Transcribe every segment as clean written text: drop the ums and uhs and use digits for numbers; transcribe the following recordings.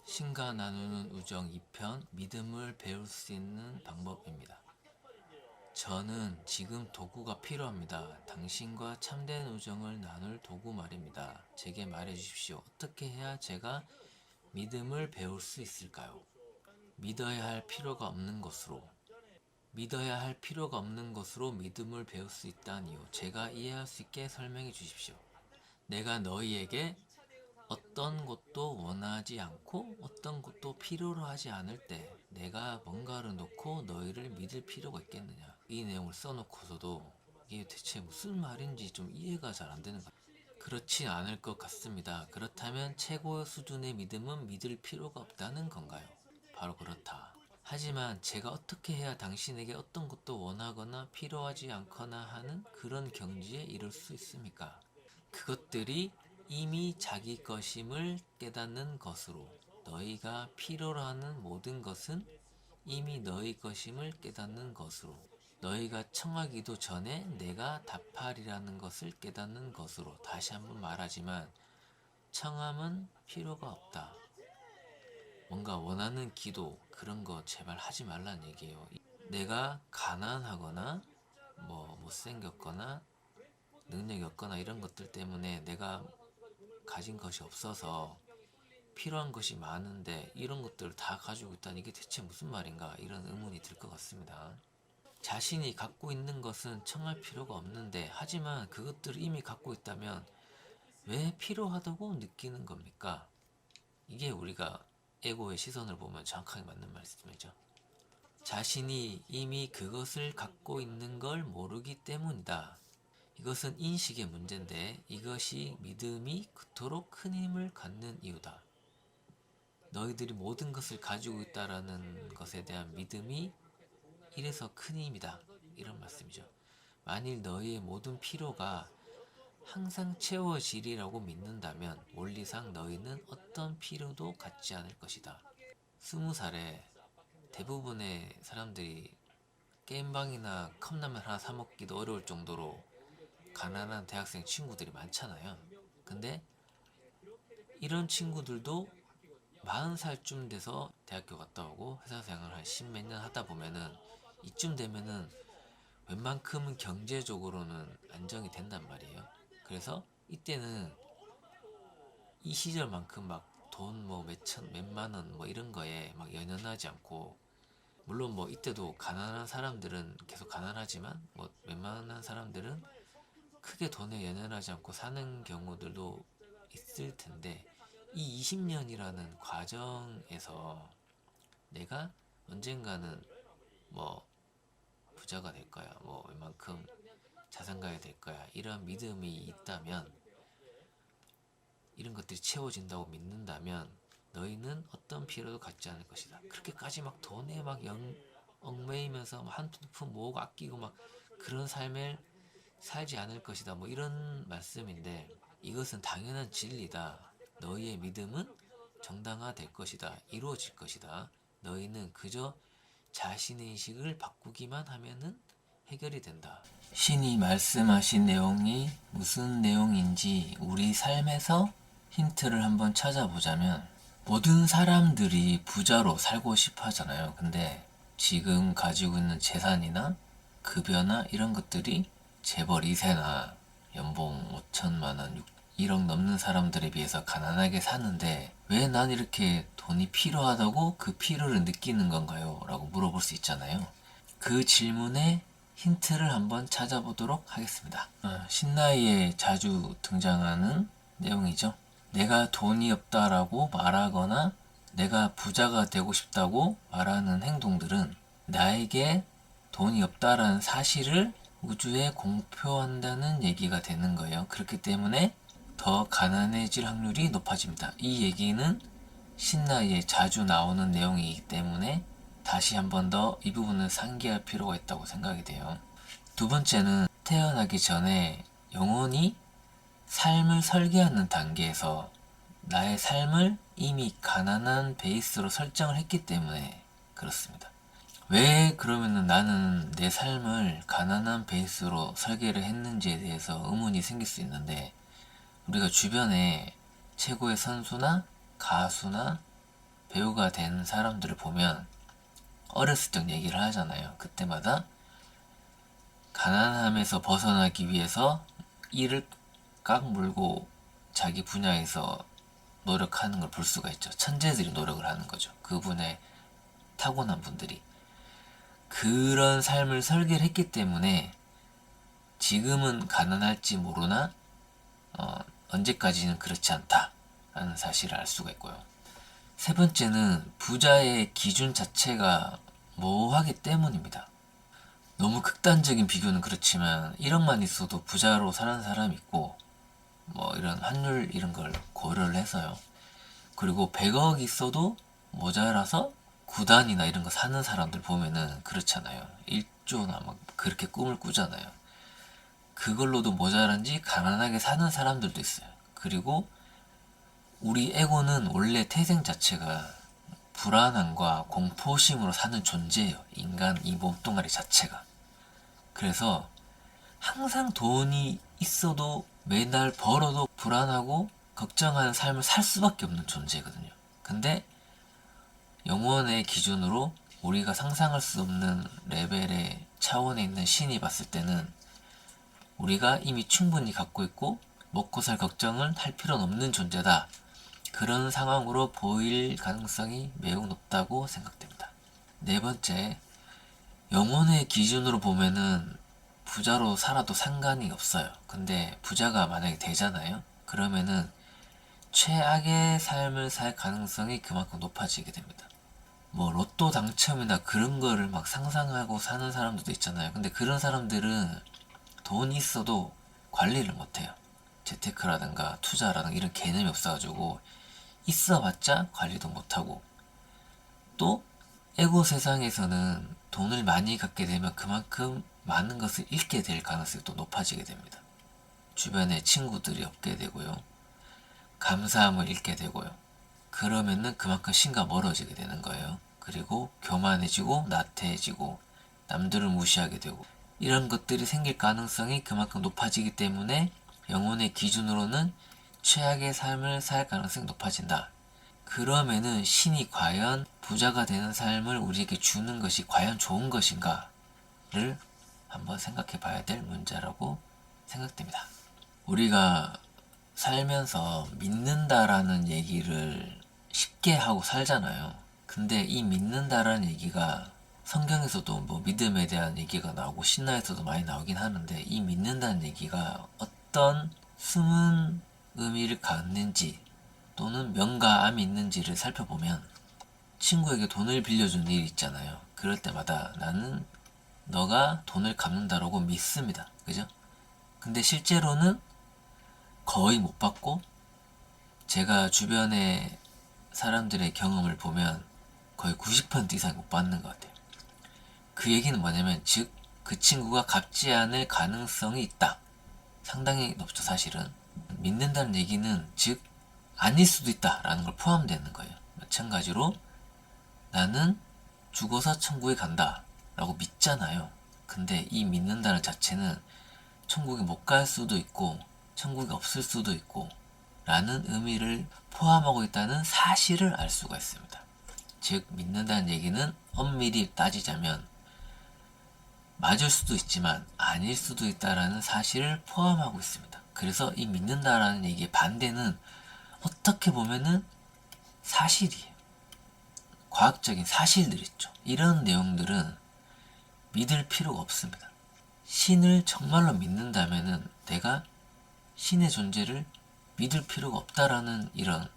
신과 나누는 우정 2편 믿음을 배울 수 있는 방법입니다. 저는 지금 도구가 필요합니다. 당신과 참된 우정을 나눌 도구 말입니다. 제게 말해 주십시오. 어떻게 해야 제가 믿음을 배울 수 있을까요? 믿어야 할 필요가 없는 것으로 믿음을 배울 수 있다니요. 제가 이해할 수 있게 설명해 주십시오. 내가 너희에게 어떤 것도 원하지 않고 어떤 것도 필요로 하지 않을 때 내가 뭔가를 놓고 너희를 믿을 필요가 있겠느냐. 이 내용을 써놓고서도 이게 대체 무슨 말인지 좀 이해가 잘 안 되는 것 같아요. 그렇지 않을 것 같습니다. 그렇다면 최고 수준의 믿음은 믿을 필요가 없다는 건가요? 바로 그렇다. 하지만 제가 어떻게 해야 당신에게 어떤 것도 원하거나 필요하지 않거나 하는 그런 경지에 이를 수 있습니까? 그것들이 이미 자기 것임을 깨닫는 것으로. 너희가 필요로 하는 모든 것은 이미 너희 것임을 깨닫는 것으로. 너희가 청하기도 전에 내가 답하리라는 것을 깨닫는 것으로. 다시 한번 말하지만 청함은 필요가 없다. 뭔가 원하는 기도 그런 거 제발 하지 말란 얘기예요. 내가 가난하거나 못생겼거나 능력이 없거나 이런 것들 때문에 내가 가진 것이 없어서 필요한 것이 많은데 이런 것들을 다 가지고 있다니 이게 대체 무슨 말인가, 이런 의문이 들 것 같습니다. 자신이 갖고 있는 것은 청할 필요가 없는데, 하지만 그것들을 이미 갖고 있다면 왜 필요하다고 느끼는 겁니까? 이게 우리가 에고의 시선을 보면 정확하게 맞는 말씀이죠. 자신이 이미 그것을 갖고 있는 걸 모르기 때문이다. 이것은 인식의 문제인데 이것이 믿음이 그토록 큰 힘을 갖는 이유다. 너희들이 모든 것을 가지고 있다라는 것에 대한 믿음이 이래서 큰 힘이다, 이런 말씀이죠. 만일 너희의 모든 필요가 항상 채워지리라고 믿는다면 원리상 너희는 어떤 필요도 갖지 않을 것이다. 20살에 대부분의 사람들이 게임방이나 컵라면 하나 사 먹기도 어려울 정도로 가난한 대학생 친구들이 많잖아요. 근데 이런 친구들도 40살쯤 돼서 대학교 갔다 오고 회사 생활 한 10몇 년 하다 보면은 이쯤 되면은 웬만큼은 경제적으로는 안정이 된단 말이에요. 그래서 이때는 이 시절만큼 막 돈 몇만 원 이런 거에 막 연연하지 않고, 물론 이때도 가난한 사람들은 계속 가난하지만 웬만한 사람들은 크게 돈에 연연하지 않고 사는 경우들도 있을 텐데, 이 20년이라는 과정에서 내가 언젠가는 부자가 될 거야, 웬만큼 자산가야 될 거야, 이런 믿음이 있다면, 이런 것들이 채워진다고 믿는다면 너희는 어떤 필요도 갖지 않을 것이다. 그렇게까지 막 돈에 얽매이면서 한 푼 모으고 아끼고 그런 삶을 살지 않을 것이다, 이런 말씀인데, 이것은 당연한 진리다. 너희의 믿음은 정당화될 것이다. 이루어질 것이다. 너희는 그저 자신의 인식을 바꾸기만 하면은 해결이 된다. 신이 말씀하신 내용이 무슨 내용인지 우리 삶에서 힌트를 한번 찾아보자면, 모든 사람들이 부자로 살고 싶어 하잖아요. 근데 지금 가지고 있는 재산이나 급여나 이런 것들이 재벌 2세나 연봉 5천만 원, 1억 넘는 사람들에 비해서 가난하게 사는데 왜 난 이렇게 돈이 필요하다고 그 필요를 느끼는 건가요? 라고 물어볼 수 있잖아요. 그 질문에 힌트를 한번 찾아보도록 하겠습니다. 신라이에 자주 등장하는 내용이죠. 내가 돈이 없다라고 말하거나 내가 부자가 되고 싶다고 말하는 행동들은 나에게 돈이 없다라는 사실을 우주에 공표한다는 얘기가 되는 거예요. 그렇기 때문에 더 가난해질 확률이 높아집니다. 이 얘기는 신라이에 자주 나오는 내용이기 때문에 다시 한 번 더 이 부분을 상기할 필요가 있다고 생각이 돼요. 두 번째는, 태어나기 전에 영혼이 삶을 설계하는 단계에서 나의 삶을 이미 가난한 베이스로 설정을 했기 때문에 그렇습니다. 왜 그러면은 나는 내 삶을 가난한 베이스로 설계를 했는지에 대해서 의문이 생길 수 있는데, 우리가 주변에 최고의 선수나 가수나 배우가 된 사람들을 보면 어렸을 적 얘기를 하잖아요. 그때마다 가난함에서 벗어나기 위해서 이를 깍 물고 자기 분야에서 노력하는 걸 볼 수가 있죠. 천재들이 노력을 하는 거죠. 그분의 타고난 분들이. 그런 삶을 설계를 했기 때문에 지금은 가난할지 모르나 언제까지는 그렇지 않다라는 사실을 알 수가 있고요. 세 번째는 부자의 기준 자체가 모호하기 때문입니다. 너무 극단적인 비교는 그렇지만 1억만 있어도 부자로 사는 사람이 있고 뭐 이런 환율 이런 걸 고려를 해서요. 그리고 100억 있어도 모자라서 구단이나 이런 거 사는 사람들 보면은 그렇잖아요. 1조나 막 그렇게 꿈을 꾸잖아요. 그걸로도 모자란지 가난하게 사는 사람들도 있어요. 그리고 우리 에고는 원래 태생 자체가 불안함과 공포심으로 사는 존재예요. 인간 이 몸뚱아리 자체가. 그래서 항상 돈이 있어도 매달 벌어도 불안하고 걱정하는 삶을 살 수밖에 없는 존재거든요. 근데 영혼의 기준으로 우리가 상상할 수 없는 레벨의 차원에 있는 신이 봤을 때는 우리가 이미 충분히 갖고 있고 먹고 살 걱정을 할 필요는 없는 존재다. 그런 상황으로 보일 가능성이 매우 높다고 생각됩니다. 네 번째, 영혼의 기준으로 보면은 부자로 살아도 상관이 없어요. 근데 부자가 만약에 되잖아요. 그러면은 최악의 삶을 살 가능성이 그만큼 높아지게 됩니다. 뭐 로또 당첨이나 그런 거를 막 상상하고 사는 사람들도 있잖아요. 근데 그런 사람들은 돈이 있어도 관리를 못해요. 재테크라든가 투자라든가 이런 개념이 없어가지고 있어봤자 관리도 못하고, 또 에고 세상에서는 돈을 많이 갖게 되면 그만큼 많은 것을 잃게 될 가능성이 또 높아지게 됩니다. 주변에 친구들이 없게 되고요. 감사함을 잃게 되고요. 그러면은 그만큼 신과 멀어지게 되는 거예요. 그리고 교만해지고 나태해지고 남들을 무시하게 되고 이런 것들이 생길 가능성이 그만큼 높아지기 때문에 영혼의 기준으로는 최악의 삶을 살 가능성이 높아진다. 그러면은 신이 과연 부자가 되는 삶을 우리에게 주는 것이 과연 좋은 것인가를 한번 생각해 봐야 될 문제라고 생각됩니다. 우리가 살면서 믿는다라는 얘기를 쉽게 하고 살잖아요. 근데 이 믿는다라는 얘기가 성경에서도 뭐 믿음에 대한 얘기가 나오고 신화에서도 많이 나오긴 하는데, 이 믿는다는 얘기가 어떤 숨은 의미를 갖는지 또는 명가암이 있는지를 살펴보면, 친구에게 돈을 빌려준 일이 있잖아요. 그럴 때마다 나는 너가 돈을 갚는다라고 믿습니다. 그죠? 근데 실제로는 거의 못 받고, 제가 주변의 사람들의 경험을 보면 거의 90% 이상 못 받는 것 같아요. 그 얘기는 뭐냐면, 즉 그 친구가 갚지 않을 가능성이 있다. 상당히 높죠. 사실은 믿는다는 얘기는 즉 아닐 수도 있다라는 걸 포함되는 거예요. 마찬가지로 나는 죽어서 천국에 간다 라고 믿잖아요. 근데 이 믿는다는 자체는 천국에 못 갈 수도 있고 천국이 없을 수도 있고 라는 의미를 포함하고 있다는 사실을 알 수가 있습니다. 즉 믿는다는 얘기는 엄밀히 따지자면 맞을 수도 있지만 아닐 수도 있다라는 사실을 포함하고 있습니다. 그래서 이 믿는다라는 얘기의 반대는 어떻게 보면은 사실이에요. 과학적인 사실들 있죠. 이런 내용들은 믿을 필요가 없습니다. 신을 정말로 믿는다면은 내가 신의 존재를 믿을 필요가 없다라는 이런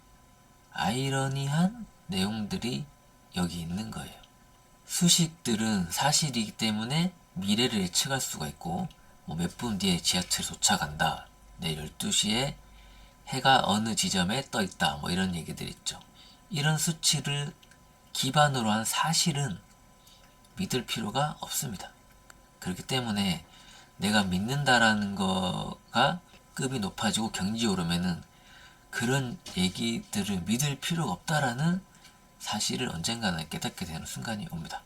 아이러니한 내용들이 여기 있는 거예요. 수식들은 사실이기 때문에 미래를 예측할 수가 있고, 뭐 몇 분 뒤에 지하철에 도착한다, 내일 12시에 해가 어느 지점에 떠 있다, 뭐 이런 얘기들 있죠. 이런 수치를 기반으로 한 사실은 믿을 필요가 없습니다. 그렇기 때문에 내가 믿는다라는 거가 급이 높아지고 경지에 오르면은 그런 얘기들을 믿을 필요가 없다라는 사실을 언젠가는 깨닫게 되는 순간이 옵니다.